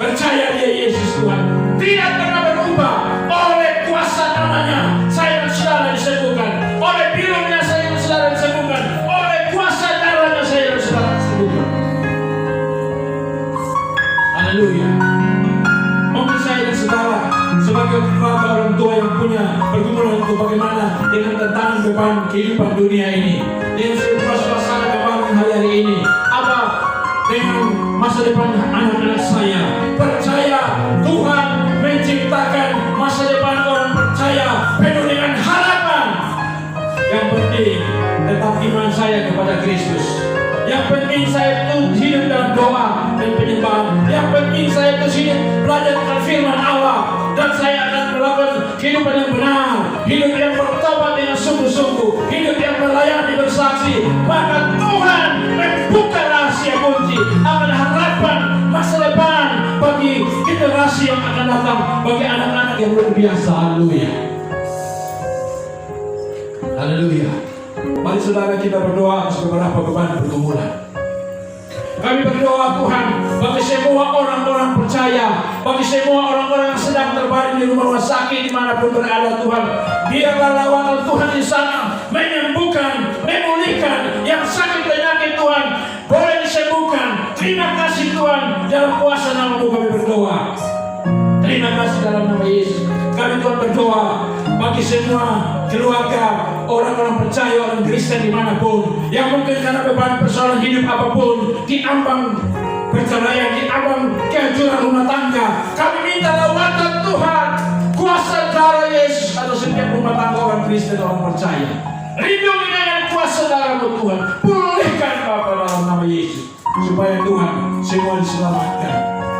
percaya dia Yesus Tuhan tidak pernah berubah. Oleh kuasa namanya saya dan saudara disembuhkan. Oleh bilangnya saya dan saudara disembuhkan. Oleh kuasa darahnya saya dan saudara disembuhkan. Haleluya. Mungkin saya dan sebagai keluarga orang tua yang punya pergumulan untuk bagaimana dengan tantangan beban kehidupan dunia ini, dengan sebuah suasana kebangun hari ini, apa dengan masa depan anak-anak saya. Percaya Tuhan menciptakan masa depan orang percaya penuh dengan harapan. Yang penting tetap iman saya kepada Kristus. Yang penting saya itu hidup dalam doa dan penyembahan. Yang penting saya itu hidup belajar firman Allah, dan saya akan melakukan kehidupan yang benar, hidup yang bertobat dengan sungguh-sungguh, hidup yang melayani bersaksi. Maka Tuhan membuka rahasia kunci akan harapan masa depan bagi generasi yang akan datang, bagi anak-anak yang luar biasa. Haleluya. Haleluya. Mari saudara kita berdoa atas beberapa beban pergumulan. Kami berdoa Tuhan bagi semua orang-orang percaya, bagi semua orang-orang yang sedang terbaring di rumah sakit dimanapun berada Tuhan. Biarlah lawatan Tuhan di sana menyembuhkan, memulihkan yang sakit penyakit Tuhan, boleh disembuhkan. Terima kasih Tuhan, dalam kuasa nama-Mu kami berdoa. Terima kasih dalam nama Yesus. Kami Tuhan berdoa bagi semua keluarga, orang-orang percaya, orang Kristen dimanapun yang mungkin karena beban persoalan hidup apapun, diambang perceraian, diambang kehancuran rumah tangga. Kami minta lawatan Tuhan, kuasa darah Yesus atas setiap rumah tangga orang Kristen, orang percaya. Lindungi dengan kuasa darah-Mu Tuhan. Pulihkan Bapa dalam nama Yesus, supaya Tuhan semua diselamatkan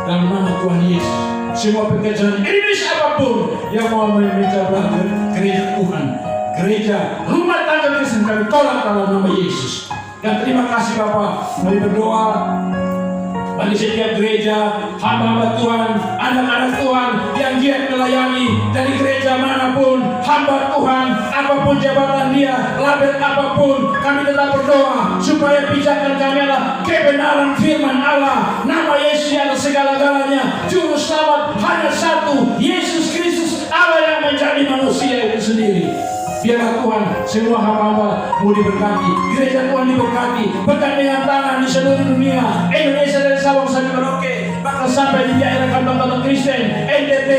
dalam nama Tuhan Yesus. Semua pekerjaan iblis apapun yang mau mencapai gereja Tuhan, gereja rumah tangga Kristen, kami tolak dalam nama Yesus. Dan terima kasih Bapak, kami berdoa bagi setiap gereja, hamba-hamba Tuhan, anak-anak Tuhan yang giat melayani dari gereja manapun, hamba Tuhan, apapun jabatan dia, label apapun, kami tetap berdoa supaya pijakan kami adalah kebenaran firman Allah. Nama Yesus adalah segala-galanya, juru selamat hanya satu, Yesus Kristus, Allah yang menjadi manusia itu sendiri. Biarlah Tuhan semua hamba-hamba mau diberkati, gereja Tuhan diberkati, bergandengan tangan di seluruh dunia, Indonesia dari Sabang sampai Merauke, bahkan sampai di daerah kantong-kantong Kristen, NTT,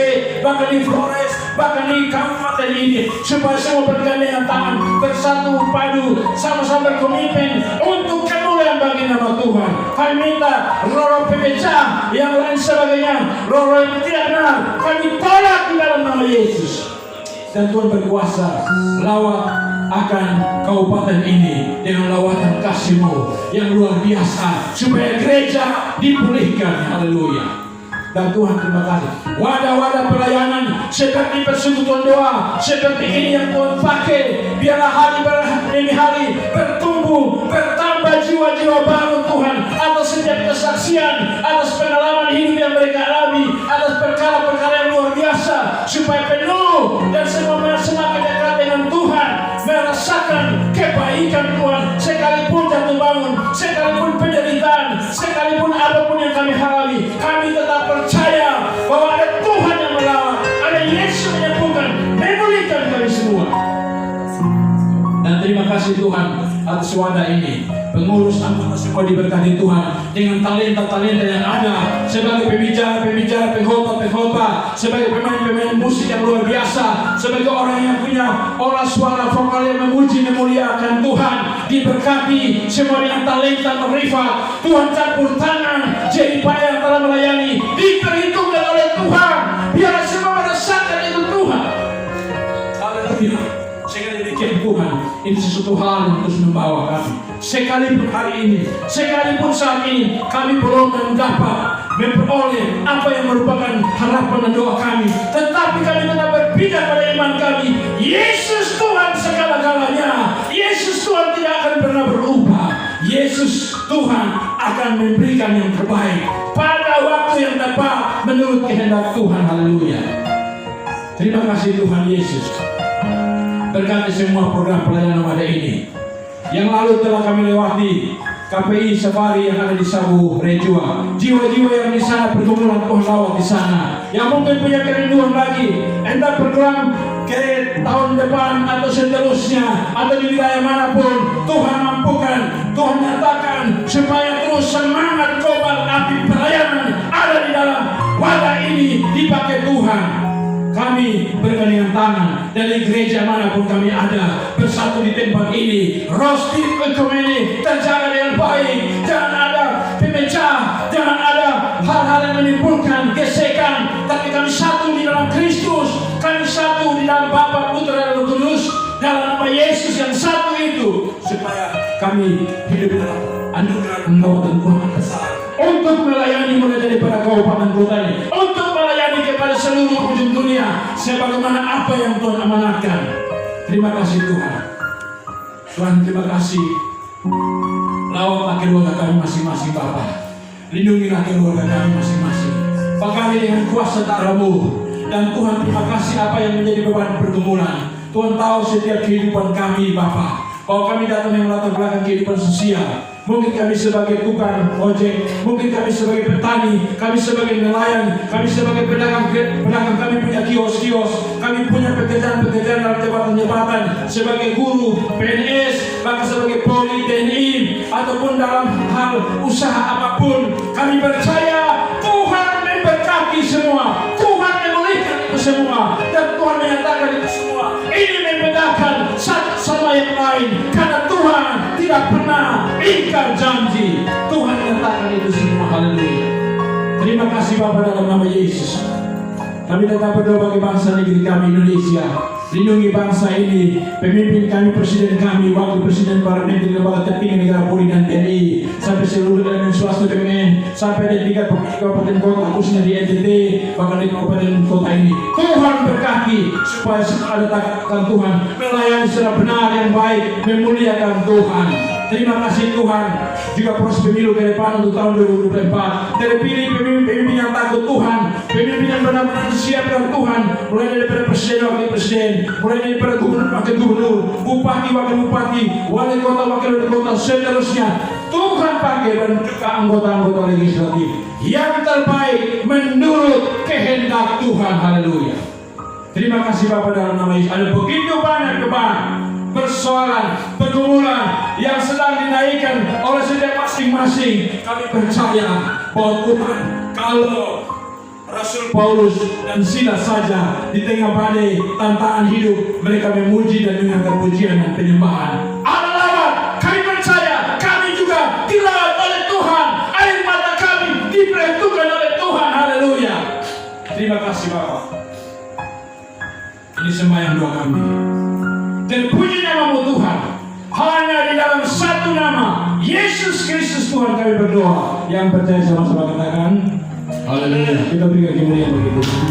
bahkan di Flores, bahkan di kabupaten ini, supaya semua bergandengan tangan, bersatu padu, sama-sama berkomitmen untuk kemuliaan bagi nama Tuhan. Kami minta roh-roh pemecah yang lain sebagainya, roh-roh yang tidak benar, kami tolak di dalam nama Yesus. Dan Tuhan berkuasa lawat akan kabupaten ini dengan lawatan kasih-Mu yang luar biasa, supaya gereja dipulihkan. Haleluya. Dan Tuhan terima kasih, wadah-wadah pelayanan seperti persekutuan doa seperti ini yang Tuhan pakai, biarlah hari demi hari bertumbuh, bertambah jiwa-jiwa baru Tuhan, atas setiap kesaksian, atas pengalaman hidup yang mereka alami, atas perkara-perkara yang luar biasa, supaya penuh dan semua semakin dekat dengan Tuhan, merasakan kebaikan Tuhan, sekalipun jatuh bangun, sekalipun penderitaan, sekalipun apapun yang kami alami, kami tetap percaya bahwa ada Tuhan yang melawat, ada Yesus menyembuhkan, memulihkan kami semua. Dan terima kasih Tuhan atas wadah ini, pengurus anggota semua diberkati Tuhan dengan talenta-talenta yang ada, sebagai pembicara, pengkhotbah, sebagai pemain musik yang luar biasa, sebagai orang yang punya olah suara vokal yang memuji memuliakan Tuhan, diberkati semua dengan talenta merifat. Tuhan campur tangan jadi yang telah melayani, diperhitungkan oleh Tuhan, biarlah semua merasakan itu Tuhan. Haleluya. Tuhan, ini sesuatu hal yang terus membawa kami. Sekalipun hari ini, sekalipun saat ini kami belum memperoleh apa yang merupakan harapan dan doa kami, tetapi kami tetap berpegang pada iman kami. Yesus Tuhan segala-galanya. Yesus Tuhan tidak akan pernah berubah. Yesus Tuhan akan memberikan yang terbaik pada waktu yang tepat menurut kehendak Tuhan. Haleluya. Terima kasih Tuhan Yesus. Berkati semua program pelayanan pada ini. Yang lalu telah kami lewati KPI Safari yang ada di Sabu Rejua. Jiwa-jiwa yang di sana pergumulan Tuhan lawat di sana. Yang mungkin punya kerinduan lagi, entah program ke tahun depan atau seterusnya atau di wilayah manapun, Tuhan mampukan, Tuhan nyatakan supaya terus semangat kobar api pelayanan ada di dalam wadah ini dipakai Tuhan. kami bergandengan tangan dari gereja manapun kami ada, bersatu di tempat ini. Rosti ekumene terjaga dengan baik, jangan ada pemecah, jangan ada hal-hal yang menimbulkan gesekan, tapi kami satu di dalam Kristus, kami satu di dalam Bapa, Putra, dan Roh Kudus, dalam nama Yesus yang satu itu, supaya kami hidup dalam anugerah Engkau dan Tuhan besar untuk melayani mulai daripada kabupaten kota ini, untuk melayani kepada seluruh ujung dunia sebagaimana apa yang Tuhan amanatkan. Terima kasih Tuhan. Tuhan, terima kasih. Rawatlah keluarga kami masing-masing Bapa. Lindungilah keluarga kami masing-masing. Pakai dengan kuasa darah-Mu. Dan Tuhan, terima kasih apa yang menjadi beban pergumulan. Tuhan tahu setiap kehidupan kami Bapa, bahwa kami datang yang latar belakang kehidupan sosial. Mungkin kami sebagai tukang ojek, mungkin kami sebagai petani, kami sebagai nelayan, kami sebagai pedagang, kami punya kios-kios, kami punya pekerjaan-pekerjaan dalam jabatan-jabatan, sebagai guru, PNS, bahkan sebagai Polri, TNI, ataupun dalam hal usaha apapun. Kami percaya Tuhan memberkati semua, Tuhan memulihkan itu semua, dan Tuhan menyatakan itu semua. Ini membedakan satu sama yang lain, karena Tuhan tidak pernah ingkar janji. Tuhan menyatakan itu semua. Haleluya. Terima kasih Bapa dalam nama Yesus. Kami tetap berdoa bagi bangsa negeri kami Indonesia. Lindungi bangsa ini, pemimpin kami, presiden kami, wakil presiden, para menteri, lembaga tertinggi negara, Polri dan TNI, sampai seluruh elemen swasta BUMN, sampai di tingkat kabupaten kota, khususnya di NTT, bahkan di kabupaten kota ini. Tuhan berkati supaya ada takkan Tuhan, melayani secara benar yang baik, memuliakan Tuhan. Terima kasih Tuhan. Juga proses pemilu ke depan untuk tahun 2024, terpilih pemimpin yang takut Tuhan, pemimpin yang benar-benar disiapkan Tuhan, mulai daripada presiden, wakil presiden, mulai daripada gubernur, wakil gubernur, bupati, wakil bupati, wali kota, wakil wali kota, seterusnya. Tuhan pakai dan juga anggota-anggota legislatif yang terbaik menurut kehendak Tuhan. Haleluya. Terima kasih Bapak dalam nama Yesus. Ada begitu banyak beban, persoalan, pergumulan yang sedang dinaikkan oleh setiap masing-masing. Kami percaya bahwa Tuhan, kalau Rasul Paulus dan Silas saja di tengah badai tantangan hidup, mereka memuji dan mengangkat pujian dan penyembahan. Allah lawan, kami percaya kami juga dilawan oleh Tuhan. Air mata kami diperhitungkan oleh Tuhan. Haleluya. Terima kasih Bapak. Ini sembahyang doa kami. Terpuji namamu Tuhan. Hanya di dalam satu nama, Yesus Kristus Tuhan, kami berdoa. Yang percaya sama-sama katakan haleluya. Kita berikan kemuliaan bagi Tuhan.